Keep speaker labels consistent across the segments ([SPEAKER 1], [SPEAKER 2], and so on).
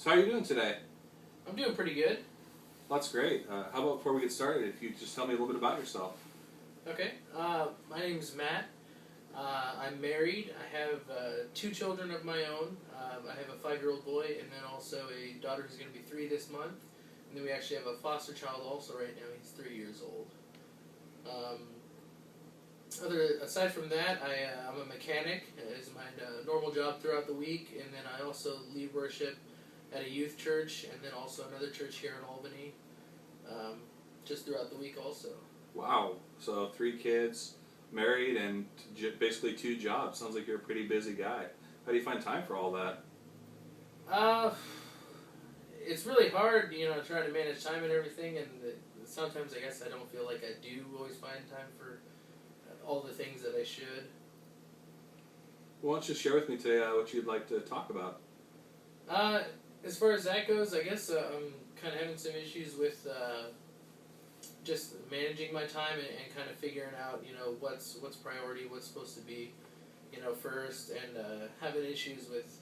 [SPEAKER 1] So how are you doing today?
[SPEAKER 2] I'm doing pretty good.
[SPEAKER 1] That's great. How about before we get started, if you just tell me a little bit about yourself?
[SPEAKER 2] Okay. My name's Matt. I'm married. I have two children of my own. I have a 5-year-old boy and then also a daughter who's going to be 3 this month. And then we actually have a foster child also right now. He's 3 years old. Aside from that, I'm a mechanic. It's my normal job throughout the week. And then I also lead worship at a youth church and then also another church here in Albany. Just throughout the week also.
[SPEAKER 1] Wow. So 3 kids, married, and basically 2 jobs. Sounds like you're a pretty busy guy. How do you find time for all that?
[SPEAKER 2] It's really hard, trying to manage time and everything, and sometimes I guess I don't feel like I do always find time for all the things that I should.
[SPEAKER 1] Why don't you share with me today what you'd like to talk about?
[SPEAKER 2] As far as that goes, I guess I'm kind of having some issues with just managing my time and kind of figuring out, what's priority, what's supposed to be, first, and having issues with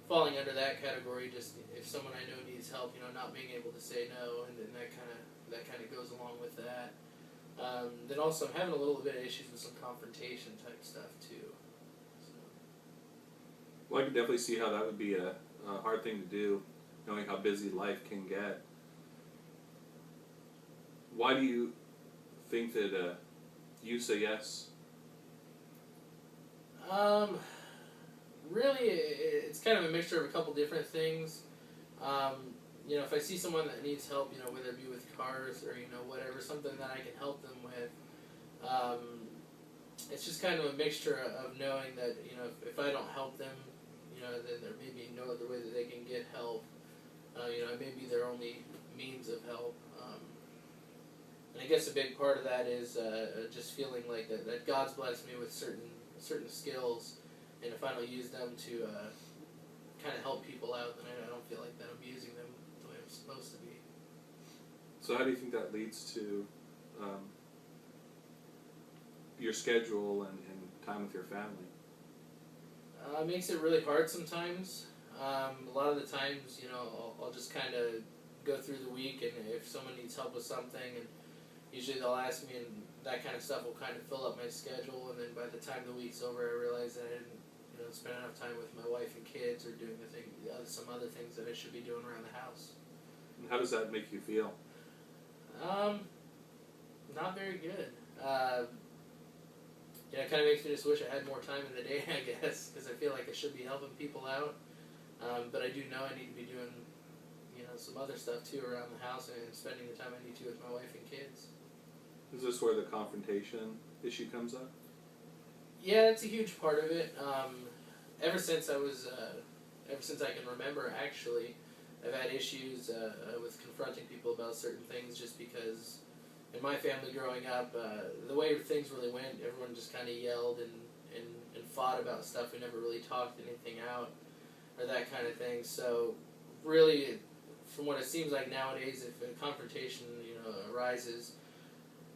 [SPEAKER 2] falling under that category. Just if someone I know needs help, not being able to say no, and then that kind of goes along with that. Then also I'm having a little bit of issues with some confrontation type stuff too. So.
[SPEAKER 1] Well, I can definitely see how that would be a hard thing to do, knowing how busy life can get. Why do you think that you say yes?
[SPEAKER 2] Really, it's kind of a mixture of a couple different things. If I see someone that needs help, whether it be with cars or, whatever, something that I can help them with, it's just kind of a mixture of knowing that, if I don't help them, then there may be no other way that they can get help. I may be their only means of help. And I guess a big part of that is just feeling like that God's blessed me with certain skills, and if I don't use them to kind of help people out, then I don't feel like that I'm using them the way I'm supposed to be.
[SPEAKER 1] So how do you think that leads to your schedule and time with your family?
[SPEAKER 2] It makes it really hard sometimes. A lot of the times, I'll just kind of go through the week, and if someone needs help with something, and usually they'll ask me, and that kind of stuff will kind of fill up my schedule, and then by the time the week's over, I realize that I didn't spend enough time with my wife and kids, or doing some other things that I should be doing around the house.
[SPEAKER 1] And how does that make you feel?
[SPEAKER 2] Not very good. It kind of makes me just wish I had more time in the day, I guess, because I feel like I should be helping people out. But I do know I need to be doing, some other stuff too around the house and spending the time I need to with my wife and kids.
[SPEAKER 1] Is this where the confrontation issue comes up?
[SPEAKER 2] Yeah, it's a huge part of it. Ever since I can remember, actually, I've had issues with confronting people about certain things, just because in my family growing up, the way things really went, everyone just kind of yelled and fought about stuff. We never really talked anything out or that kind of thing. So really, from what it seems like nowadays, if a confrontation arises,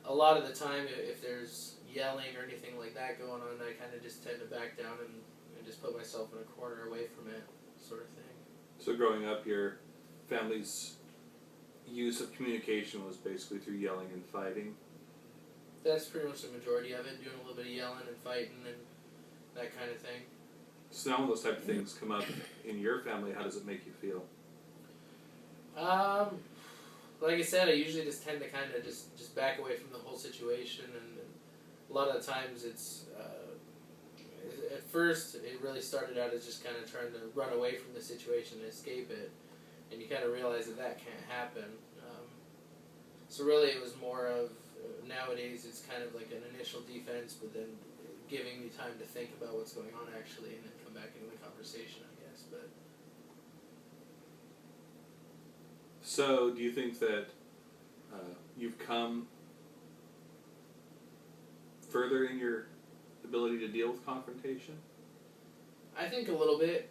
[SPEAKER 2] a lot of the time, if there's yelling or anything like that going on, I kind of just tend to back down and just put myself in a corner away from it, sort of thing.
[SPEAKER 1] So growing up, your family's use of communication was basically through yelling and fighting?
[SPEAKER 2] That's pretty much the majority of it, doing a little bit of yelling and fighting and that kind of thing.
[SPEAKER 1] So now when those type of things come up in your family, how does it make you feel?
[SPEAKER 2] Like I said, I usually just tend to kind of just back away from the whole situation, and a lot of the times it's, at first it really started out as just kind of trying to run away from the situation and escape it, and you kind of realize that can't happen. So really it was more of, nowadays it's kind of like an initial defense, but then giving me time to think about what's going on actually, and then come back into the conversation, I guess. But
[SPEAKER 1] so do you think that you've come further in your ability to deal with confrontation?
[SPEAKER 2] I think a little bit.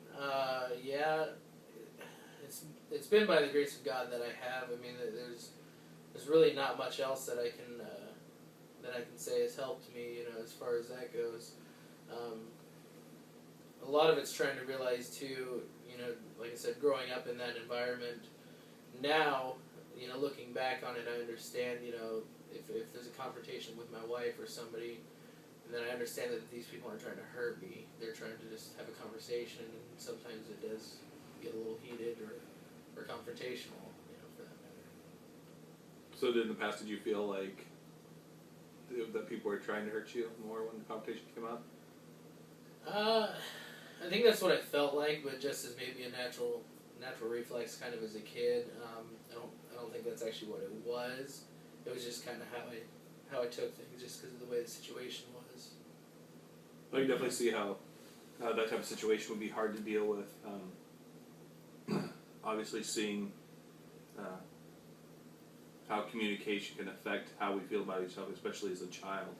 [SPEAKER 2] Yeah, it's been by the grace of God that I have. I mean, there's really not much else that I can say has helped me, as far as that goes. A lot of it's trying to realize too, like I said, growing up in that environment. Now, looking back on it, I understand, if there's a confrontation with my wife or somebody, and then I understand that these people aren't trying to hurt me. They're trying to just have a conversation, and sometimes it does get a little heated or confrontational, for that matter.
[SPEAKER 1] So in the past, did you feel like that people were trying to hurt you more when the competition came up?
[SPEAKER 2] I think that's what I felt like, but just as maybe a natural reflex, kind of as a kid. I don't think that's actually what it was. It was just kind of how I took things, just because of the way the situation was.
[SPEAKER 1] Well, you definitely see how that type of situation would be hard to deal with. Obviously, seeing how communication can affect how we feel about each other, especially as a child.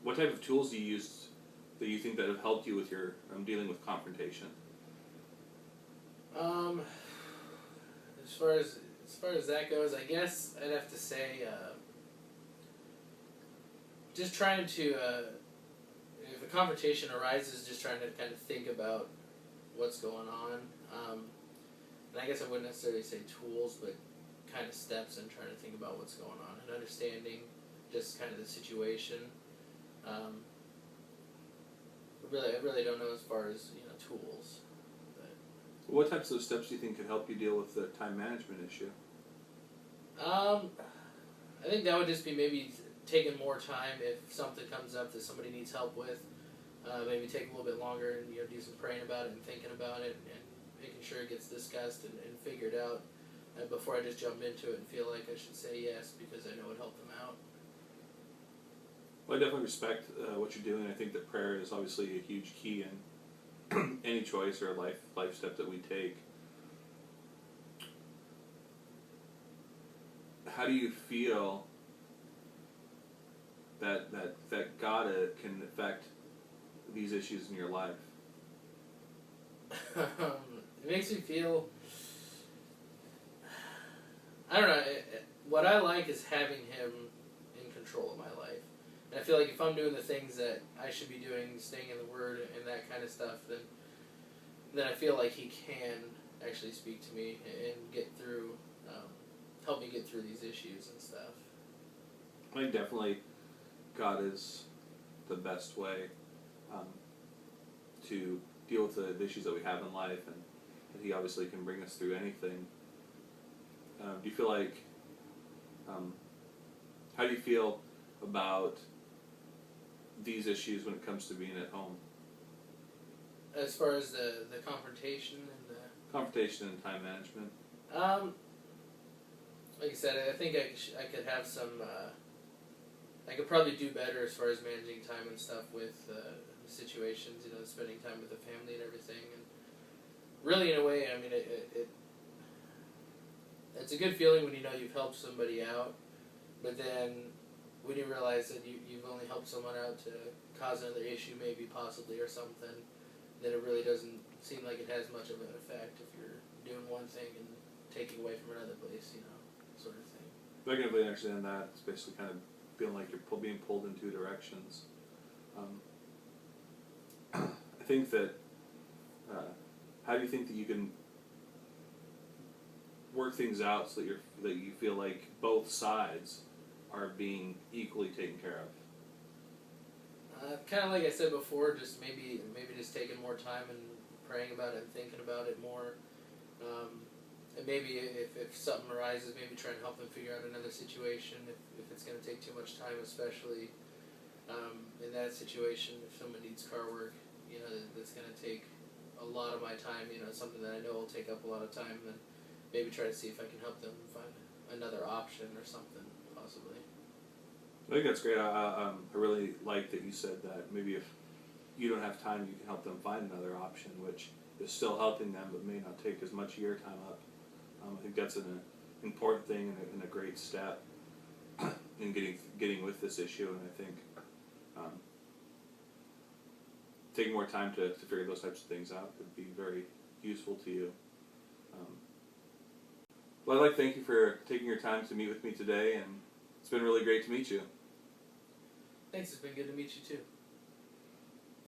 [SPEAKER 1] What type of tools do you use that you think that have helped you with your dealing with confrontation?
[SPEAKER 2] As far as that goes, I guess I'd have to say, just trying to, if a confrontation arises, just trying to kind of think about what's going on. And I guess I wouldn't necessarily say tools, but kind of steps and trying to think about what's going on and understanding just kind of the situation. I really don't know as far as tools. But
[SPEAKER 1] What types of steps do you think could help you deal with the time management issue?
[SPEAKER 2] I think that would just be maybe taking more time if something comes up that somebody needs help with. Maybe take a little bit longer and do some praying about it and thinking about it and making sure it gets discussed and figured out before I just jump into it and feel like I should say yes because I know it helped them out.
[SPEAKER 1] Well, I definitely respect what you're doing. I think that prayer is obviously a huge key in any choice or life step that we take. How do you feel that God can affect these issues in your life?
[SPEAKER 2] It makes me feel, I don't know, what I like is having Him in control of my life. And I feel like if I'm doing the things that I should be doing, staying in the Word and that kind of stuff, then I feel like He can actually speak to me and help me get through these issues and stuff.
[SPEAKER 1] I think definitely God is the best way to deal with the issues that we have in life, and He obviously can bring us through anything. Do you feel like, how do you feel about these issues when it comes to being at home?
[SPEAKER 2] As far as the confrontation and the...
[SPEAKER 1] Confrontation and time management.
[SPEAKER 2] Like I said, I think I could have some... I could probably do better as far as managing time and stuff with situations, spending time with the family and everything. And really, in a way, I mean, it's a good feeling when you've helped somebody out, but then when you realize that you've only helped someone out to cause another issue, maybe, possibly, or something, then it really doesn't seem like it has much of an effect if you're doing one thing and taking away from another place, sort of thing.
[SPEAKER 1] I can really understand that. It's basically kind of feeling like you're being pulled in two directions. I think that, how do you think that you can work things out so that you feel like both sides are being equally taken care of?
[SPEAKER 2] Kind of like I said before, just maybe just taking more time and praying about it and thinking about it more. And maybe if something arises, maybe try and help them figure out another situation if it's going to take too much time, especially in that situation. If someone needs car work, that's going to take a lot of my time, something that I know will take up a lot of time, then maybe try to see if I can help them find another option or something, possibly.
[SPEAKER 1] I think that's great. I really like that you said that maybe if you don't have time, you can help them find another option, which is still helping them but may not take as much of your time up. I think that's an important thing and a great step in getting with this issue, and I think taking more time to figure those types of things out would be very useful to you. Well, I'd like to thank you for taking your time to meet with me today, and it's been really great to meet you.
[SPEAKER 2] Thanks, it's been good to meet you too.